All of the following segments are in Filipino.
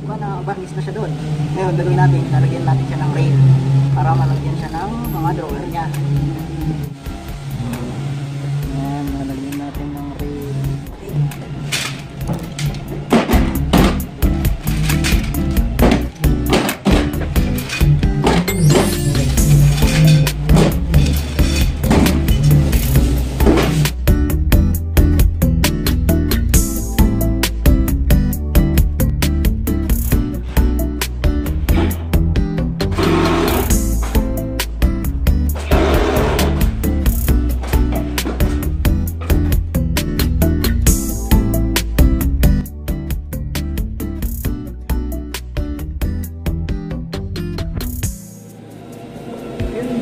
varnish na siya doon. Ngayon, gagawin natin, lalagyan natin siya ng rail para malagyan siya ng mga drawer niya. Ayan, lalagyan natin ng rail.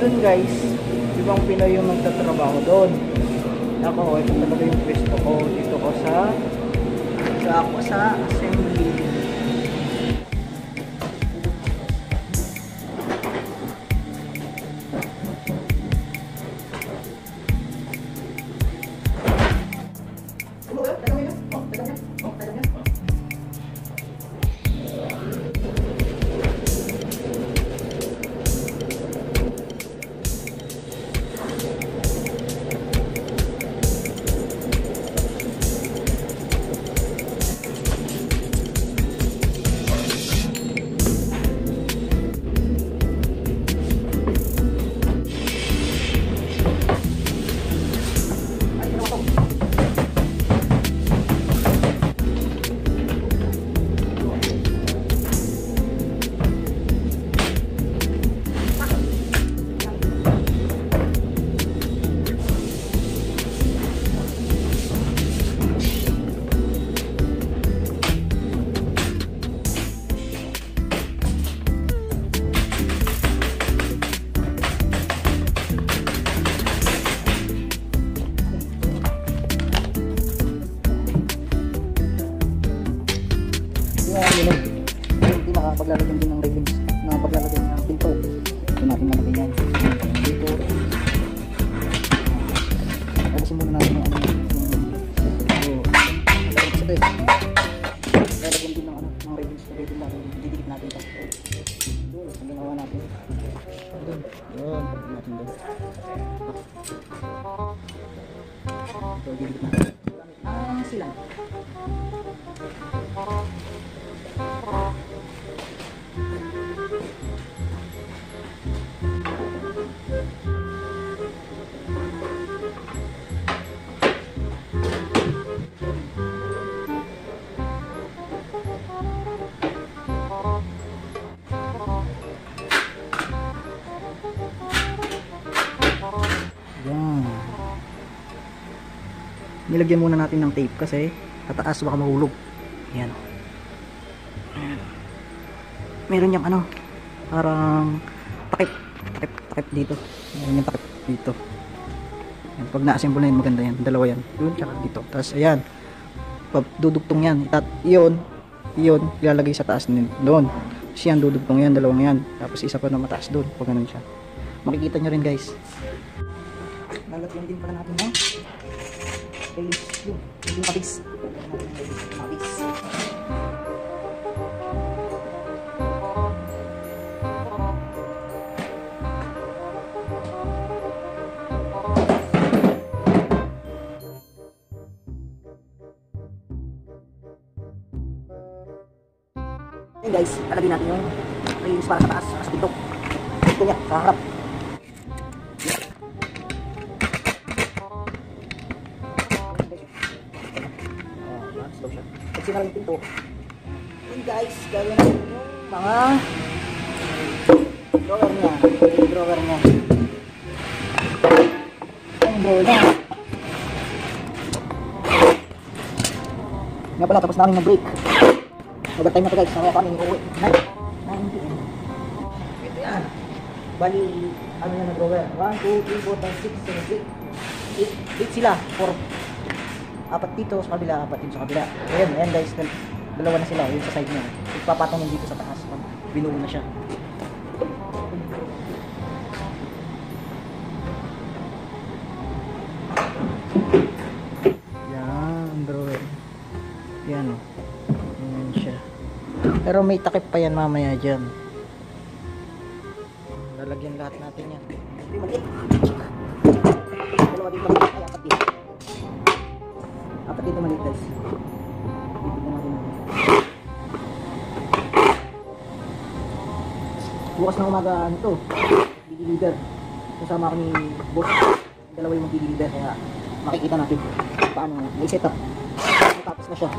Doon guys, ibang Pinoy yung nagtatrabaho doon. Ako, ito talaga yung pwesto ko. Dito ko sa assembly. Hindi makapaglalagyan din ng railings na paglalagyan ng pinto. Ito natin nalagyan yan dito. Alisin muna natin yung lalagyan din ng railings. Lalagyan natin, didikit natin ito. Ang ginawa natin doon, natin doon. Ito, didikit natin sila. Nilagyan muna natin ng tape kasi tataas baka mahulog. Ayan. Meron yung parang takip dito. Meron yung takip dito. Ayan, pag na-assemble na yun, maganda yan. Dalawa yan. Doon tsaka dito. Tapos ayan. Dudugtong yan. Iyon, ilalagay sa taas doon. Tapos yan, dudugtong yan. Dalawang yan. Tapos isa pa na mataas doon. Pag ganun siya. Makikita nyo rin guys. Lalagyan din pala natin yung kabis. Hey guys, lalagyan natin yung railings para sa taas, sa pinto. Ito niya, sa harap. Pagsin na lang yung pinto. Hey guys, gawin natin yung mga drawer niya. Yung drawer niya. Yung drawer niya. Nga pala, tapos namin mag-break. Overtime na ito guys, namaya kami uuwi. 9 PM. Ito yan. Bali, ano yan na drawer? 1, 2, 3, 4, 5, 6, 7, 8. 8 sila. 4. Apat dito sa kabila, apat dito sa kabila. Ayan guys, dalawa na sila, yun sa side niya. Ipapatong yun dito sa taas pag binuo na siya. Yan, drawer. Yan o. Ayan siya. Pero may takip pa yan mamaya dyan. Lalagyan lahat natin yan. Dalawa dito maliit. Ay, apat dito. Apat dito maliit guys. Dito natin. Bukas na umaga nito. Deliver. Kasama ako ni boss. Dalawa yung mag-deliver. Kaya makikita natin paano i-set up. Tapos na siya.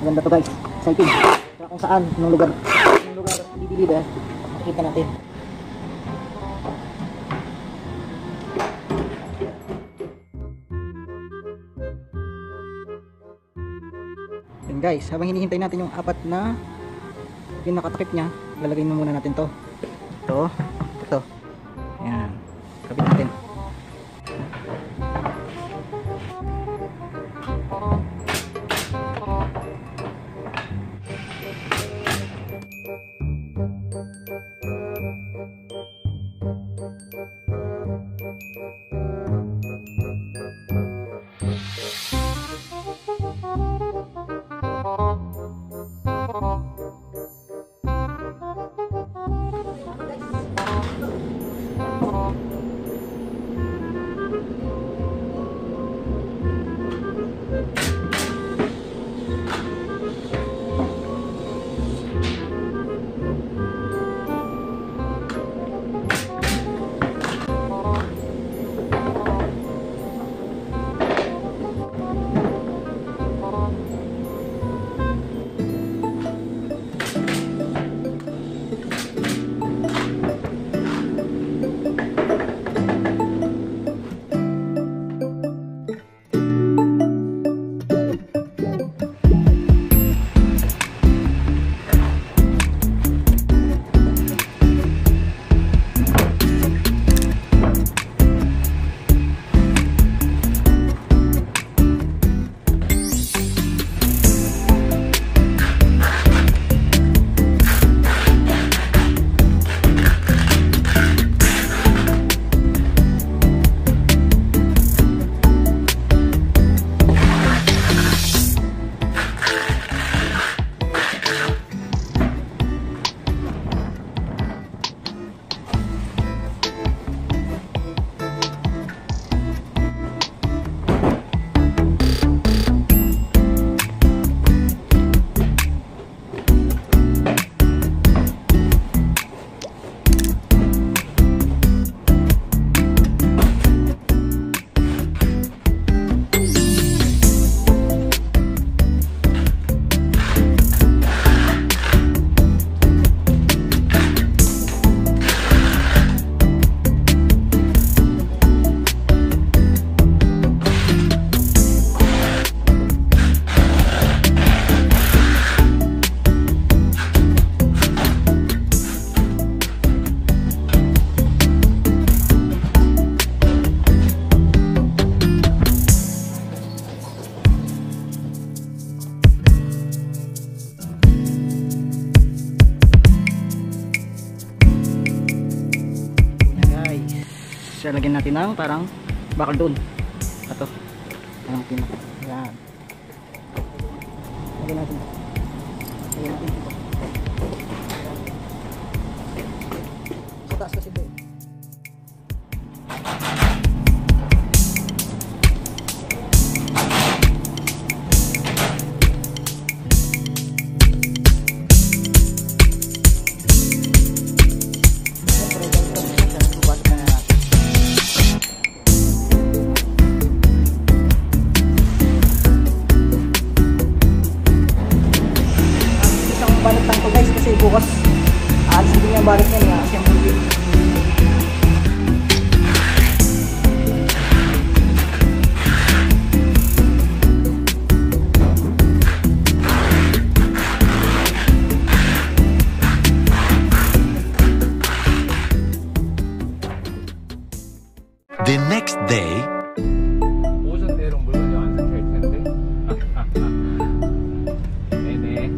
Maganda to guys. Exciting. Kaya kung saan, anong lugar i-deliver, makikita natin. Yan guys, habang hinihintay natin yung apat na pinakatakip niya, lalagay muna natin to. Ito. Yan. Kapit natin. Lagyan natin ng parang bakal doon. Ito. Ang pinaka. Yan. Lagyan natin. Lagyan natin dito. Sa taas kasi ito. Bukas aalisin din yung balik niya kasi yung muli. The next day, 오전대로 물건이 완성될 텐데. 네네.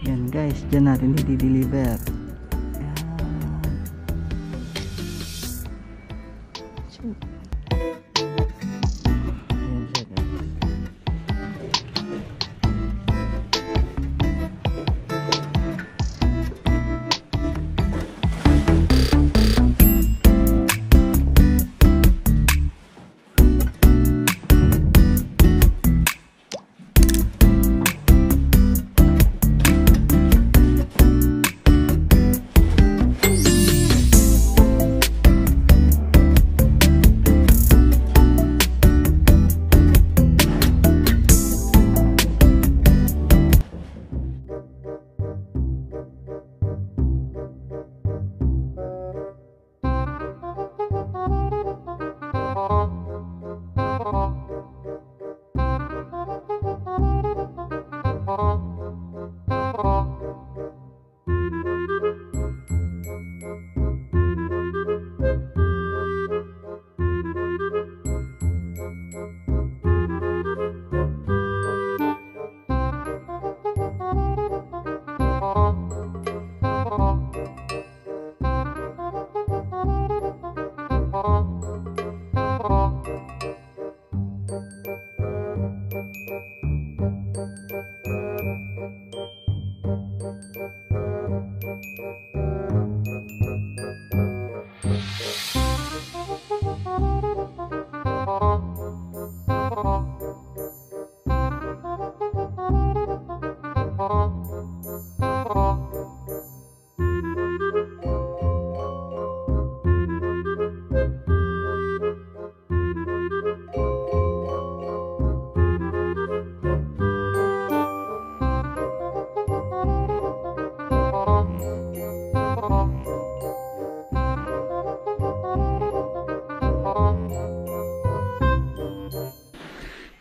Yan guys, dyan natin i-deliver. Yan. Yan siya guys.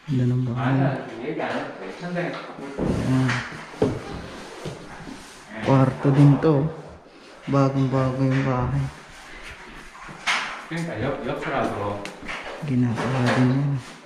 Ganda ng bahay. Kwarto din to. Bagong-bago yung bahay. 그러니까 옆이라서 Ginagawa din yan.